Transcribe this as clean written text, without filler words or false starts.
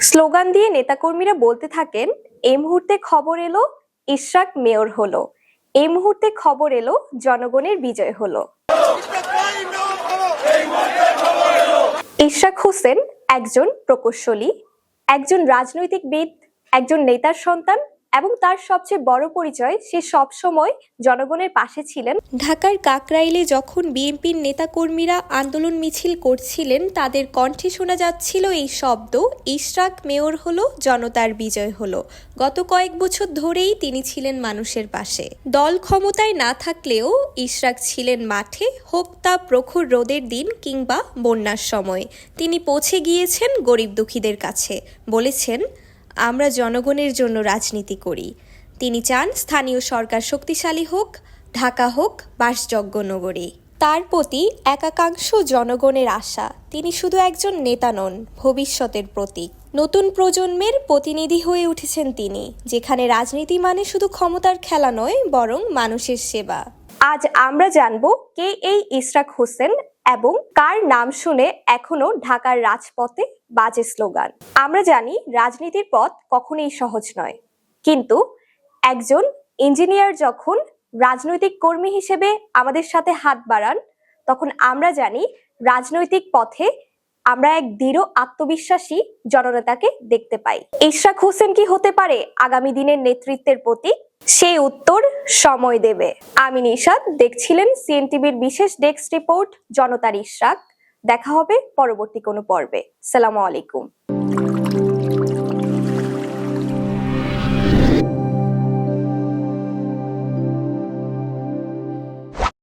Slogan দিয়ে নেতাকর্মীরা বলতে থাকেন, এই মুহূর্তে খবর এলো ইশরাক মেয়র হলো, এই মুহূর্তে খবর এলো জনগণের বিজয় হলো। ইশরাক হোসেন একজন প্রকৌশলী, একজন রাজনৈতিকবিদ, একজন নেতার সন্তান এবং তার সবচেয়ে বড় পরিচয় সে সব সময় জনগণের পাশে ছিলেন। ঢাকার কাকরাইলে যখন বিএনপির নেতাকর্মীরা আন্দোলন মিছিল করছিলেন, তাদের কণ্ঠে শোনা যাচ্ছিল এই শব্দ, ইশরাক মেয়র হলো, জনতার বিজয় হলো। গত কয়েক বছর ধরেই তিনি ছিলেন মানুষের পাশে। দল ক্ষমতায় না থাকলেও ইশরাক ছিলেন মাঠে, হোক তা প্রখর রোদের দিন কিংবা বন্যার সময়। তিনি পৌঁছে গিয়েছেন গরিব দুঃখীদের কাছে, বলেছেন, আমরা জনগণের জন্য রাজনীতি করি। তিনি চান স্থানীয় সরকার শক্তিশালী হোক, ঢাকা হোক বাসযোগ্য নগরী। তার প্রতি একাংশ জনগণের আশা। তিনি শুধু একজন নেতা নন, ভবিষ্যতের প্রতীক। নতুন প্রজন্মের প্রতিনিধি হয়ে উঠেছেন তিনি, যেখানে রাজনীতি মানে শুধু ক্ষমতার খেলা নয়, বরং মানুষের সেবা। আজ আমরা জানবো কে এই ইশরাক হোসেন এবং কার নাম শুনে এখনো ঢাকার রাজপথে বাজে স্লোগান। আমরা জানি রাজনীতির পথ কখনোই সহজ নয়, কিন্তু একজন ইঞ্জিনিয়ার যখন রাজনৈতিক কর্মী হিসেবে আমাদের সাথে হাত বাড়ান, তখন আমরা জানি রাজনৈতিক পথে আমরা এক দৃঢ় আত্মবিশ্বাসী জননেতাকে দেখতে পাই। ইশরাক হোসেন কি হতে পারে আগামী দিনের নেতৃত্বের প্রতীক? সেই উত্তর সময় দেবে। আমি নিশাদ, দেখছিলেন সিএনটিভির বিশেষ ডেস্ক রিপোর্ট জনতার ইশরাক। দেখা হবে পরবর্তী কোনো পর্বে। আসসালামু আলাইকুম।